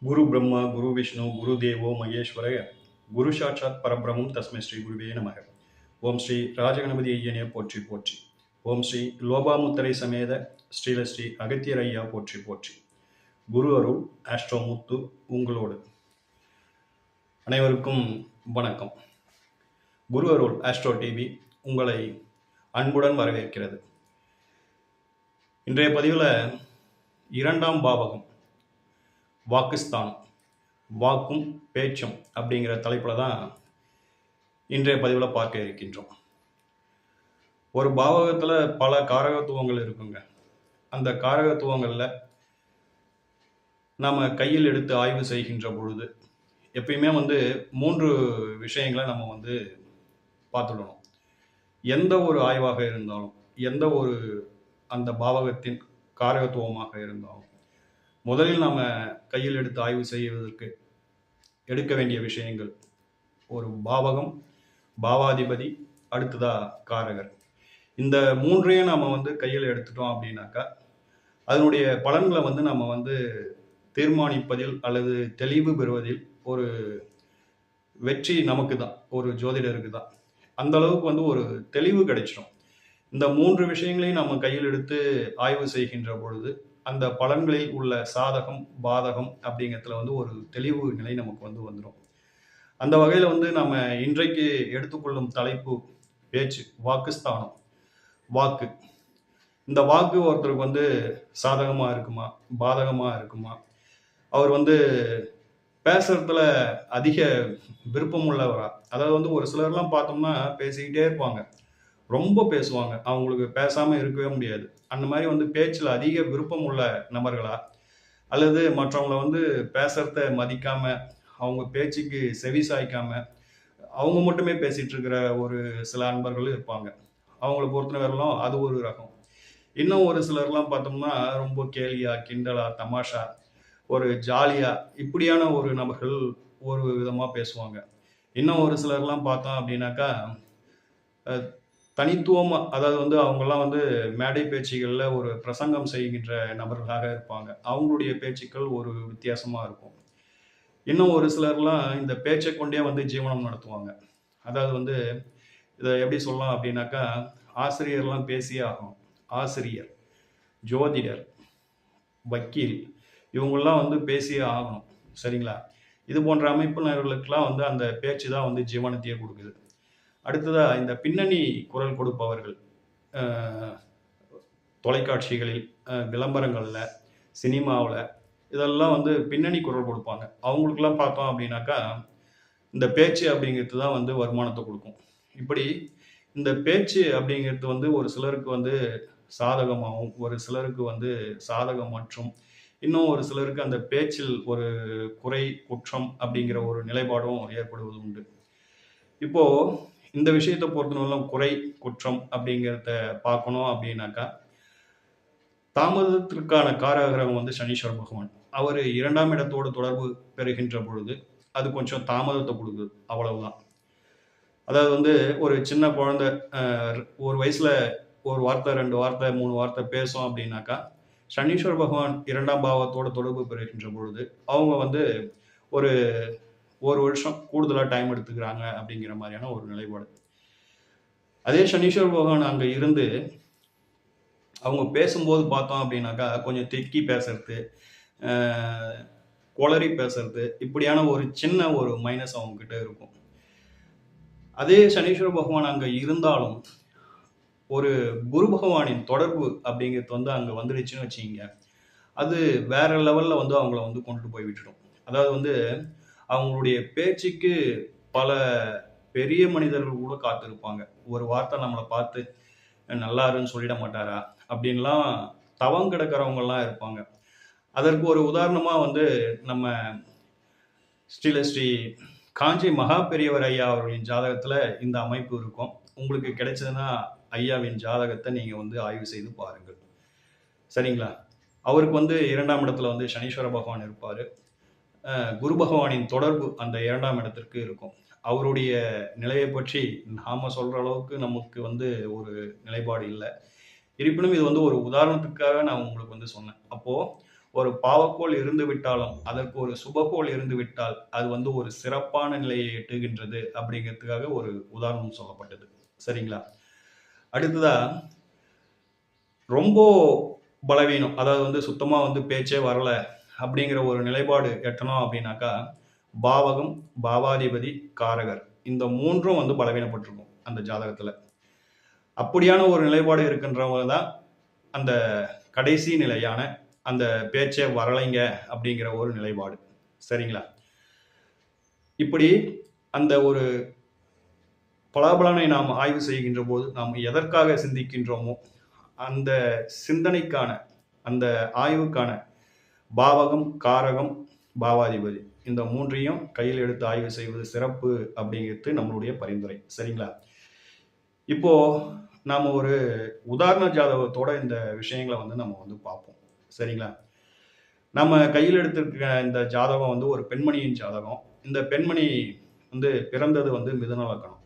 குரு பிரம்மா குரு விஷ்ணு குரு தேவோ மகேஸ்வரய குரு சாட்சாத் பரபிரமும் தஸ்மை ஸ்ரீ குருவே நமக. ஓம் ஸ்ரீ ராஜகணபதி ஐயனே போற்றி போற்றி. ஓம் ஸ்ரீ லோபாமுத்தரை சமேத ஸ்ரீ அகத்தியர் ஐயா போற்றி போற்றி. குரு அருள் ஆஸ்ட்ரோ முத்து உங்களோடு. அனைவருக்கும் வணக்கம். குரு அருள் ஆஸ்ட்ரோ டிவி உங்களை அன்புடன் வரவேற்கிறது. இன்றைய பதிவில் இரண்டாம் பாவகம் வாக்குஸ்தானம், வாக்கும் பேச்சும் அப்படிங்கிற தலைப்பில் தான் இன்றைய பதிவில் பார்க்க இருக்கின்றோம். ஒரு பாவகத்தில் பல காரகத்துவங்கள் இருக்குங்க. அந்த காரகத்துவங்களில் நாம் கையில் எடுத்து ஆய்வு செய்கின்ற பொழுது எப்பயுமே 3 விஷயங்களை நம்ம பார்த்துடணும். எந்த ஒரு ஆய்வாக இருந்தாலும், எந்த ஒரு அந்த பாவகத்தின் காரகத்துவமாக இருந்தாலும், முதலில் நாம் கையில் எடுத்து ஆய்வு செய்வதற்கு எடுக்க வேண்டிய விஷயங்கள் ஒரு பாவகம், பாவாதிபதி, அடுத்ததா காரகர். இந்த 3ஐயும் நாம் கையில் எடுத்துட்டோம் அப்படின்னாக்கா அதனுடைய பலன்களை நம்ம தீர்மானிப்பதில் அல்லது தெளிவு பெறுவதில் ஒரு வெற்றி நமக்கு தான், ஒரு ஜோதிடருக்கு தான். அந்த அளவுக்கு ஒரு தெளிவு கிடைச்சிடும். இந்த 3 விஷயங்களையும் நம்ம கையில் எடுத்து ஆய்வு செய்கின்ற பொழுது அந்த பலன்களில் உள்ள சாதகம் பாதகம் அப்படிங்கிறதுல ஒரு தெளிவு நிலை நமக்கு வந்துடும். அந்த வகையில் நம்ம இன்றைக்கு எடுத்துக்கொள்ளும் தலைப்பு பேச்சு, வாக்குஸ்தானம், வாக்கு. இந்த வாக்கு ஒருத்தருக்கு சாதகமாக இருக்குமா பாதகமாக இருக்குமா, அவர் பேசுறதுல அதிக விருப்பம் உள்ளவரா, அதாவது ஒரு சிலர்லாம் பார்த்தோம்னா பேசிக்கிட்டே இருப்பாங்க, ரொம்ப பேசுவாங்க, அவங்களுக்கு பேசாமல் இருக்கவே முடியாது. அந்த மாதிரி பேச்சில் அதிக விருப்பம் உள்ள நபர்களா, அல்லது மற்றவங்களை பேசுறத மதிக்காம அவங்க பேச்சுக்கு செவி சாய்க்காம அவங்க மட்டுமே பேசிட்டு இருக்கிற ஒரு சில அன்பர்களும் இருப்பாங்க. அவங்கள பொறுத்தவரையிலும் அது ஒரு ரகம். இன்னும் ஒரு சிலர்லாம் பார்த்தோம்னா ரொம்ப கேலியா கிண்டலா தமாஷா ஒரு ஜாலியா இப்படியான ஒரு நபர்கள் ஒரு விதமாக பேசுவாங்க. இன்னும் ஒரு சிலர்லாம் பார்த்தோம் அப்படின்னாக்கா தனித்துவமாக, அதாவது அவங்கெல்லாம் மேடை பேச்சுகளில் ஒரு பிரசங்கம் செய்கின்ற நபர்களாக இருப்பாங்க. அவங்களுடைய பேச்சுக்கள் ஒரு வித்தியாசமாக இருக்கும். இன்னும் ஒரு சிலர்லாம் இந்த பேச்சை கொண்டே ஜீவனம் நடத்துவாங்க. அதாவது இதை எப்படி சொல்லலாம் அப்படின்னாக்கா, ஆசிரியர்லாம் பேசியே ஆகணும். ஆசிரியர், ஜோதிடர், வக்கீல், இவங்கெல்லாம் பேசியே ஆகணும். சரிங்களா? இது போன்ற அமைப்பினர்களுக்கெல்லாம் அந்த பேச்சு தான் ஜீவனத்தையே கொடுக்குது. அடுத்ததா இந்த பின்னணி குரல் கொடுப்பவர்கள், தொலைக்காட்சிகளில், விளம்பரங்களில், சினிமாவில், இதெல்லாம் பின்னணி குரல் கொடுப்பாங்க. அவங்களுக்கெல்லாம் பார்த்தோம் அப்படின்னாக்கா இந்த பேச்சு அப்படிங்கிறது தான் வருமானத்தை கொடுக்கும். இப்படி இந்த பேச்சு அப்படிங்கிறது ஒரு சிலருக்கு சாதகமாகவும், ஒரு சிலருக்கு சாதகம் மற்றும் இன்னும் ஒரு சிலருக்கு அந்த பேச்சில் ஒரு குறை குற்றம் அப்படிங்கிற ஒரு நிலைப்பாடும் ஏற்படுவது உண்டு. இப்போ இந்த விஷயத்தை பொறுத்தவரைக்கும் குறை குற்றம் அப்படிங்கிறத பார்க்கணும் அப்படின்னாக்கா, தாமதத்திற்கான காரகிரகம் சனீஸ்வர பகவான். அவர் 2ஆம் இடத்தோடு தொடர்பு பெறுகின்ற பொழுது அது கொஞ்சம் தாமதத்தை கொடுக்குது, அவ்வளவுதான். அதாவது ஒரு சின்ன குழந்தை ஒரு வயசுல ஒரு வார்த்தை 2 வார்த்தை 3 வார்த்தை பேசும் அப்படின்னாக்கா, சனீஸ்வர பகவான் 2ஆம் பாவத்தோட தொடர்பு பெறுகின்ற பொழுது அவங்க ஒரு 1 வருஷம் கூடுதலாக டைம் எடுத்துக்கிறாங்க அப்படிங்கிற மாதிரியான ஒரு நிலைப்பாடு. அதே சனீஸ்வர பகவான் அங்கே இருந்து அவங்க பேசும்போது பார்த்தோம் அப்படின்னாக்கா கொஞ்சம் திக்கி பேசுறது, குளறி பேசுறது, இப்படியான ஒரு சின்ன ஒரு மைனஸ் அவங்க கிட்ட இருக்கும். அதே சனீஸ்வர பகவான் அங்கே இருந்தாலும் ஒரு குரு பகவானின் தொடர்பு அப்படிங்கிறது அங்கே வந்துடுச்சுன்னு வச்சுக்கிங்க, அது வேற லெவலில் அவங்கள கொண்டு போய் விட்டுடும். அதாவது அவங்களுடைய பேச்சுக்கு பல பெரிய மனிதர்கள் கூட காத்திருப்பாங்க. ஒரு வார்த்தை நம்மளை பார்த்து நல்லாருன்னு சொல்லிட மாட்டாரா அப்படின்லாம் தவம் கிடக்கிறவங்கலாம் இருப்பாங்க. அதற்கு ஒரு உதாரணமாக நம்ம ஸ்ரீ காஞ்சி மகா பெரியவர் ஐயா அவர்களின் ஜாதகத்தில் இந்த அமைப்பு இருக்கும். உங்களுக்கு கிடைச்சதுன்னா ஐயாவின் ஜாதகத்தை நீங்கள் ஆய்வு செய்து பாருங்கள். சரிங்களா? அவருக்கு 2ஆம் இடத்துல சனீஸ்வர பகவான் இருப்பார். குரு பகவானின் தொடர்பு அந்த 2ஆம் இடத்திற்கு இருக்கும். அவருடைய நிலையை பற்றி நாம் சொல்கிற அளவுக்கு நமக்கு ஒரு நிலைப்பாடு இல்லை. இருப்பினும் இது ஒரு உதாரணத்துக்காக நான் உங்களுக்கு சொன்னேன். அப்போது ஒரு பாவக்கோள் இருந்து விட்டாலும் அதற்கு ஒரு சுபகோள் இருந்து விட்டால் அது வந்து ஒரு சிறப்பான நிலையை எட்டுகின்றது அப்படிங்கிறதுக்காக ஒரு உதாரணம் சொல்லப்பட்டது. சரிங்களா? அடுத்ததா ரொம்ப பலவீனம், அதாவது வந்து சுத்தமா வந்து பேச்சே வரல அப்படிங்கிற ஒரு நிலைப்பாடு எட்டணும் அப்படின்னாக்கா, பாவகம், பாவாதிபதி, காரகர் இந்த மூன்றும் வந்து பலவீனப்பட்டிருக்கும் அந்த ஜாதகத்துல. அப்படியான ஒரு நிலைப்பாடு இருக்கின்றவங்க தான் அந்த கடைசி நிலையான அந்த பேச்சே வரலைங்க அப்படிங்கிற ஒரு நிலைப்பாடு. சரிங்களா? இப்படி அந்த ஒரு பலாபலனை நாம் ஆய்வு செய்கின்ற போது நாம் எதற்காக சிந்திக்கின்றோமோ அந்த சிந்தனைக்கான அந்த ஆய்வுக்கான பாவகம், காரகம், பாவாதிபதி இந்த மூன்றையும் கையில் எடுத்து ஆய்வு செய்வது சிறப்பு அப்படிங்கிறது நம்மளுடைய பரிந்துரை. சரிங்களா? இப்போ நாம ஒரு உதாரண ஜாதகத்தோட இந்த விஷயங்களை வந்து நம்ம வந்து பார்ப்போம். சரிங்களா? நம்ம கையில் எடுத்திருக்க இந்த ஜாதகம் வந்து ஒரு பெண்மணியின் ஜாதகம். இந்த பெண்மணி வந்து பிறந்தது வந்து மிதுன லக்னம்.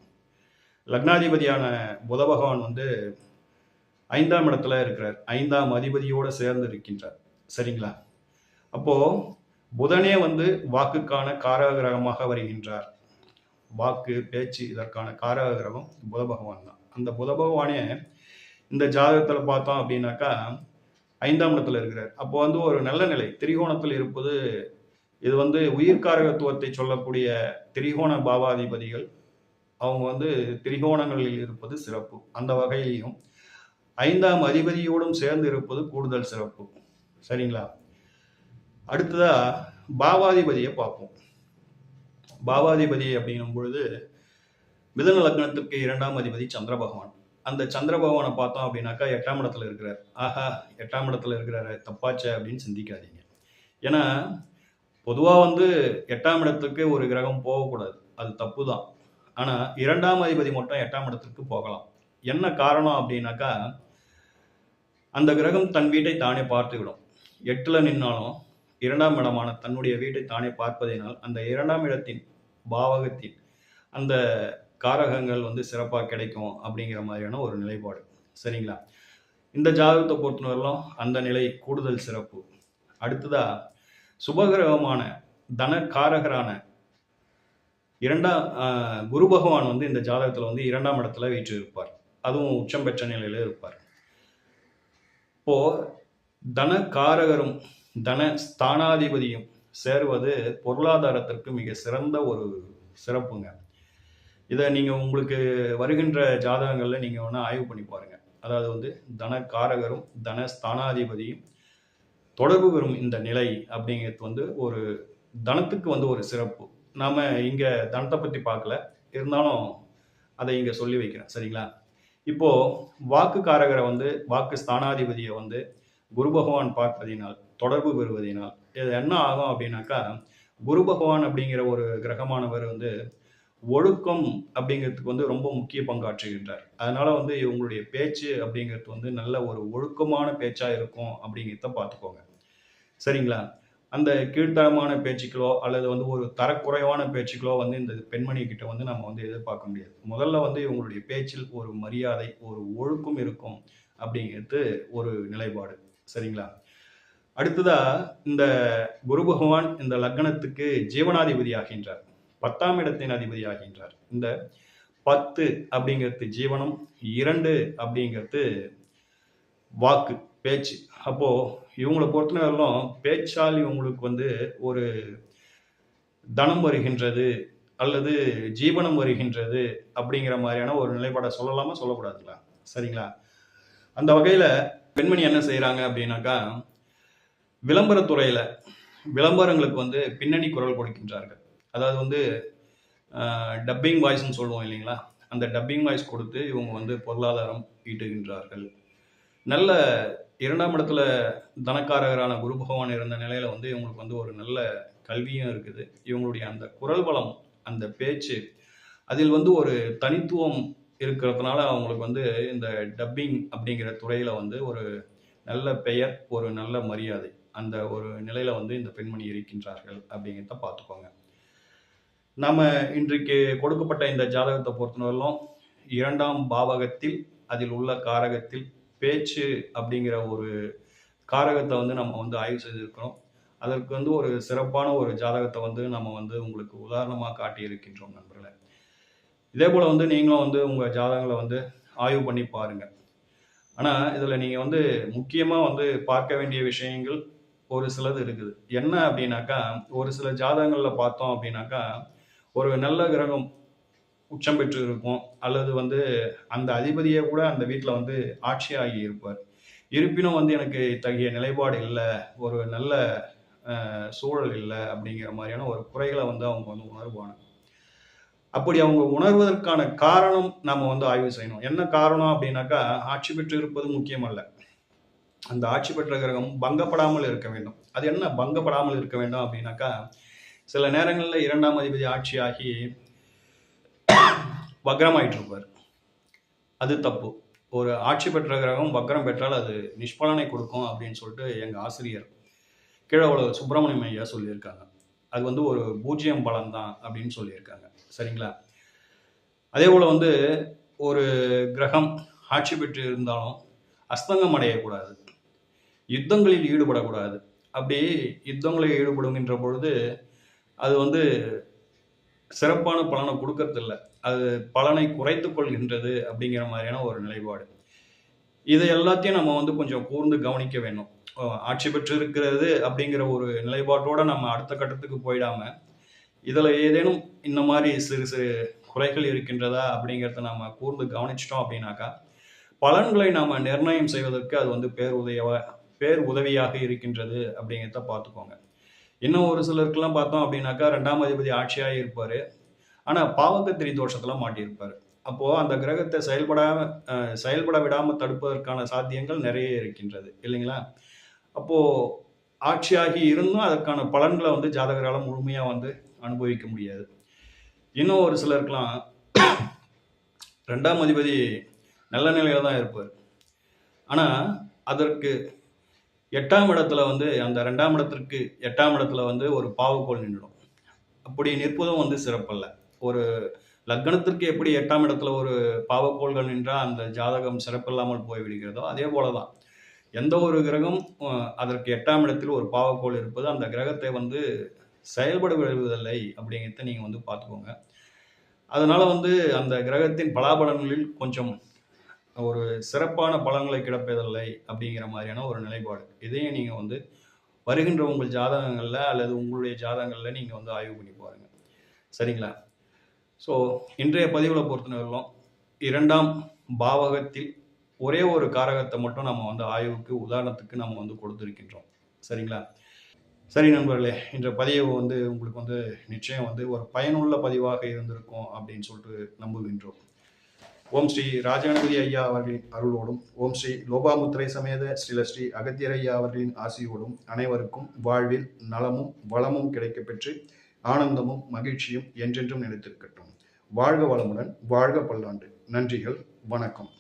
லக்னாதிபதியான புத பகவான் வந்து 5ஆம் இடத்துல இருக்கிறார். 5ஆம் அதிபதியோடு சேர்ந்து இருக்கின்றார். சரிங்களா? அப்போ புதனே வந்து வாக்குக்கான காரக கிரகமாக வருகின்றார். வாக்கு, பேச்சு இதற்கான காரக கிரகம் புத பகவான் தான். அந்த புத பகவானே இந்த ஜாதகத்துல பார்த்தோம் அப்படின்னாக்கா 5ஆம் இடத்துல இருக்கிறார். அப்போ வந்து ஒரு நல்ல நிலை திரிகோணத்தில் இருப்பது, இது வந்து உயிர்காரகத்துவத்தை சொல்லக்கூடிய திரிகோண பாவாதிபதிகள் அவங்க வந்து திரிகோணங்களில் இருப்பது சிறப்பு. அந்த வகையிலையும் 5ஆம் அதிபதியோடும் சேர்ந்து இருப்பது கூடுதல் சிறப்பு. சரிங்களா? அடுத்ததா பாவாதிபதியை பார்ப்போம். பாவாதிபதி அப்படிங்கும் பொழுது மிதுன லக்னத்துக்கு 2ஆம் அதிபதி சந்திர பகவான். அந்த சந்திர பகவானை பார்த்தோம் அப்படின்னாக்கா 8ஆம் இடத்துல இருக்கிறார். ஆஹா, 8ஆம் இடத்துல இருக்கிறாரு, தப்பாச்சே அப்படின்னு சிந்திக்காதீங்க. ஏன்னா பொதுவாக வந்து 8ஆம் இடத்துக்கு ஒரு கிரகம் போகக்கூடாது, அது தப்பு தான். ஆனால் 2ஆம் அதிபதி மட்டும் 8ஆம் இடத்துக்கு போகலாம். என்ன காரணம் அப்படின்னாக்கா, அந்த கிரகம் தன் வீட்டை தானே பார்த்துவிடும். 8ல் நின்னாலும் 2ஆம் இடமான தன்னுடைய வீட்டை தானே பார்ப்பதினால் அந்த 2ஆம் இடத்தின் பாவகத்தின் அந்த காரகங்கள் வந்து சிறப்பாக கிடைக்கும் அப்படிங்கிற மாதிரியான ஒரு நிலைப்பாடு. சரிங்களா? இந்த ஜாதகத்தை பொறுத்தவரையிலும் அந்த நிலை கூடுதல் சிறப்பு. அடுத்ததா சுபகிரகமான தன காரகரான குரு பகவான் வந்து இந்த ஜாதகத்துல வந்து 2ஆம் இடத்துல வீற்று இருப்பார். அதுவும் உச்சம் பெற்ற நிலையில இருப்பார். இப்போ தன காரகரும் தன ஸ்தானாதிபதியும் சேருவது பொருளாதாரத்திற்கு மிக சிறந்த ஒரு சிறப்புங்க. இதை நீங்க உங்களுக்கு வருகின்ற ஜாதகங்கள்ல நீங்க வேணா ஆய்வு பண்ணி பாருங்க. அதாவது வந்து தன காரகரும் தன ஸ்தானாதிபதியும் தொடர்பு பெறும் இந்த நிலை அப்படிங்கிறது வந்து ஒரு தனத்துக்கு வந்து ஒரு சிறப்பு. நாம இங்க தனத்தை பத்தி பார்க்கல, இருந்தாலும் அதை இங்க சொல்லி வைக்கிறேன். சரிங்களா? இப்போ வாக்கு காரகரை வந்து வாக்கு ஸ்தானாதிபதியை வந்து குரு பகவான் பார்ப்பதினால் தொடர்பு பெறுவதினால் இது என்ன ஆகும் அப்படின்னாக்கா, குரு பகவான் அப்படிங்கிற ஒரு கிரகமானவர் வந்து ஒழுக்கம் அப்படிங்கிறதுக்கு வந்து ரொம்ப முக்கிய பங்காற்றுகின்றார். அதனால வந்து இவங்களுடைய பேச்சு அப்படிங்கிறது வந்து நல்ல ஒரு ஒழுக்கமான பேச்சா இருக்கும் அப்படிங்கிறத பார்த்துக்கோங்க. சரிங்களா? அந்த கீழ்த்தரமான பேச்சுக்களோ அல்லது வந்து ஒரு தரக்குறைவான பேச்சுக்களோ வந்து இந்த பெண்மணி கிட்ட வந்து நம்ம வந்து எதிர்பார்க்க முடியாது. முதல்ல வந்து இவங்களுடைய பேச்சில் ஒரு மரியாதை, ஒரு ஒழுக்கம் இருக்கும் அப்படிங்கிறது ஒரு நிலைப்பாடு. சரிங்களா? அடுத்ததா இந்த குரு பகவான் இந்த லக்னத்துக்கு ஜீவனாதிபதி ஆகின்றார். 10ஆம் இடத்தின் அதிபதி ஆகின்றார். இந்த 10 அப்படிங்கிறது ஜீவனம், 2 அப்படிங்கிறது வாக்கு, பேச்சு. அப்போ இவங்களை பொறுத்தவரையிலும் பேச்சால் இவங்களுக்கு வந்து ஒரு தனம் வருகின்றது அல்லது ஜீவனம் வருகின்றது அப்படிங்கிற மாதிரியான ஒரு நிலைப்பாடை சொல்லலாமா, சொல்லக்கூடாதுங்களா? சரிங்களா? அந்த வகையில பெண்மணி என்ன செய்யறாங்க அப்படின்னாக்கா, விளம்பரத்துறையில விளம்பரங்களுக்கு வந்து பின்னணி குரல் கொடுக்கின்றார்கள். அதாவது வந்து டப்பிங் வாய்ஸ்ன்னு சொல்லுவோம் இல்லைங்களா? அந்த டப்பிங் வாய்ஸ் கொடுத்து இவங்க வந்து பொருளாதாரம் ஈட்டுகின்றார்கள். நல்ல 2ஆம் இடத்துல தனக்காரகரான குரு பகவான் இருந்த நிலையில வந்து இவங்களுக்கு வந்து ஒரு நல்ல கல்வியும் இருக்குது. இவங்களுடைய அந்த குரல் வளம், அந்த பேச்சு, அதில் வந்து ஒரு தனித்துவம் இருக்கிறதுனால அவங்களுக்கு வந்து இந்த டப்பிங் அப்படிங்கிற துறையில வந்து ஒரு நல்ல பெயர், ஒரு நல்ல மரியாதை, அந்த ஒரு நிலையில வந்து இந்த பெண்மணி இருக்கின்றார்கள் அப்படிங்கிறத பார்த்துக்கோங்க. நாம இன்றைக்கு கொடுக்கப்பட்ட இந்த ஜாதகத்தை பொறுத்தவரையிலும் 2ஆம் பாவகத்தில் அதில் உள்ள காரகத்தில் பேச்சு அப்படிங்கிற ஒரு காரகத்தை வந்து நம்ம வந்து ஆய்வு செய்திருக்கிறோம். அதற்கு வந்து ஒரு சிறப்பான ஒரு ஜாதகத்தை வந்து நம்ம வந்து உங்களுக்கு உதாரணமாக காட்டி இருக்கின்றோம் நண்பர்களே. இதே போல் வந்து நீங்களும் வந்து உங்கள் ஜாதகங்களை வந்து ஆய்வு பண்ணி பாருங்கள். ஆனால் இதில் நீங்கள் வந்து முக்கியமாக வந்து பார்க்க வேண்டிய விஷயங்கள் ஒரு சிலது இருக்குது. என்ன அப்படின்னாக்கா, ஒரு சில ஜாதகங்களில் பார்த்தோம் அப்படின்னாக்கா, ஒரு நல்ல கிரகம் உச்சம் பெற்று இருக்கும், அல்லது வந்து அந்த அதிபதியே கூட அந்த வீட்டில் வந்து ஆட்சியாகி இருப்பார். இருப்பினும் வந்து எனக்கு இத்தகைய நிலைப்பாடு இல்லை, ஒரு நல்ல சூழல் இல்லை அப்படிங்கிற மாதிரியான ஒரு குறைகளை வந்து அவங்க வந்து உணர்வாங்க. அப்படி அவங்க உணர்வதற்கான காரணம் நம்ம வந்து ஆய்வு செய்யணும். என்ன காரணம் அப்படின்னாக்கா, ஆட்சி பெற்று இருப்பது முக்கியம் அல்ல. அந்த ஆட்சி பெற்ற கிரகம் பங்கப்படாமல் இருக்க வேண்டும். அது என்ன பங்கப்படாமல் இருக்க வேண்டும் அப்படின்னாக்கா, சில நேரங்களில் 2ஆம் அதிபதி ஆட்சியாகி வக்ரமாயிட்டு இருப்பார். அது தப்பு. ஒரு ஆட்சி பெற்ற கிரகம் வக்ரம் பெற்றால் அது நிஷ்பலனை கொடுக்கும் அப்படின்னு சொல்லிட்டு எங்கள் ஆசிரியர் கீழவளவு சுப்பிரமணியம் ஐயா சொல்லியிருக்காங்க. அது வந்து ஒரு பூஜ்ஜியம் பலன் தான் அப்படின்னு சொல்லியிருக்காங்க. சரிங்களா? அதே போல் வந்து ஒரு கிரகம் ஆட்சி பெற்று இருந்தாலும் அஸ்தங்கம் அடையக்கூடாது, யுத்தங்களில் ஈடுபடக்கூடாது. அப்படி யுத்தங்களில் ஈடுபடுகின்ற பொழுது அது வந்து சிறப்பான பலனை கொடுக்கறதில்ல, அது பலனை குறைத்து கொள்கின்றது அப்படிங்கிற மாதிரியான ஒரு நிலைப்பாடு. இதை எல்லாத்தையும் நம்ம வந்து கொஞ்சம் கூர்ந்து கவனிக்க வேண்டும். ஆட்சி பெற்று இருக்கிறது அப்படிங்கிற ஒரு நிலைப்பாட்டோட நம்ம அடுத்த கட்டத்துக்கு போயிடாம, இதில் ஏதேனும் இந்த மாதிரி சிறு சிறு குறைகள் இருக்கின்றதா அப்படிங்கிறத நம்ம கூர்ந்து கவனிச்சிட்டோம் அப்படின்னாக்கா, பலன்களை நாம் நிர்ணயம் செய்வதற்கு அது வந்து பேர் உதவியாக இருக்கின்றது அப்படிங்கிறத பார்த்துக்கோங்க. இன்னும் ஒரு சிலருக்குலாம் பார்த்தோம் அப்படின்னாக்கா, 2ஆம் அதிபதி ஆட்சியாக இருப்பார், ஆனால் பாவகத்திரி தோஷத்தில் மாட்டியிருப்பார். அப்போது அந்த கிரகத்தை செயல்பட விடாமல் தடுப்பதற்கான சாத்தியங்கள் நிறைய இருக்கின்றது இல்லைங்களா? அப்போது ஆட்சியாகி இருந்தும் அதற்கான பலன்களை வந்து ஜாதகரால் முழுமையாக வந்து அனுபவிக்க முடியாது. இன்னும் ஒரு சிலருக்குலாம் 2ஆம் அதிபதி நல்ல நிலையில தான் இருப்பார், ஆனால் அதற்கு 8ஆம் இடத்துல வந்து அந்த 2ஆம் இடத்திற்கு 8ஆம் இடத்துல வந்து ஒரு பாவக்கோள் நின்றுடும். அப்படி நிற்பதும் வந்து சிறப்பல்ல. ஒரு லக்னத்திற்கு எப்படி 8ஆம் இடத்துல ஒரு பாவக்கோள்கள் நின்றால் அந்த ஜாதகம் சிறப்பில்லாமல் போய்விடுகிறதோ, அதே போல தான் எந்த ஒரு கிரகம் அதற்கு 8ஆம் இடத்தில் ஒரு பாவக்கோள் இருப்பது அந்த கிரகத்தை வந்து செயல்பட விடுவதில்லை அப்படிங்கிறத நீங்கள் வந்து பார்த்துக்கோங்க. அதனால வந்து அந்த கிரகத்தின் பலாபலன்களில் கொஞ்சம் ஒரு சிறப்பான பலன்களை கிடைப்பதில்லை அப்படிங்கிற மாதிரியான ஒரு நிலைப்பாடு. இதையும் நீங்கள் வந்து வருகின்ற உங்கள் ஜாதகங்களில் அல்லது உங்களுடைய ஜாதகங்களில் நீங்கள் வந்து ஆய்வு பண்ணி பாருங்கள். சரிங்களா? ஸோ இன்றைய பதிவில் பொறுத்தவரையிலும் 2ஆம் பாவகத்தில் ஒரே ஒரு காரகத்தை மட்டும் நம்ம வந்து ஆய்வுக்கு உதாரணத்துக்கு நம்ம வந்து கொடுத்துருக்கின்றோம். சரிங்களா? சரி நண்பர்களே, இன்ற பதிவு வந்து உங்களுக்கு வந்து நிச்சயம் வந்து ஒரு பயனுள்ள பதிவாக இருந்திருக்கும் அப்படின்னு சொல்லிட்டு நம்புகின்றோம். ஓம் ஸ்ரீ ராஜகணபதி ஐயா அவர்களின் அருளோடும், ஓம் ஸ்ரீ லோபாமுத்திரை சமேத ஸ்ரீ அகத்தியர் ஐயா அவர்களின் ஆசியோடும் அனைவருக்கும் வாழ்வில் நலமும் வளமும் கிடைக்கப்பெற்று ஆனந்தமும் மகிழ்ச்சியும் என்றென்றும் நிலைத்திருக்கட்டும். வாழ்க வளமுடன், வாழ்க பல்லாண்டு. நன்றிகள், வணக்கம்.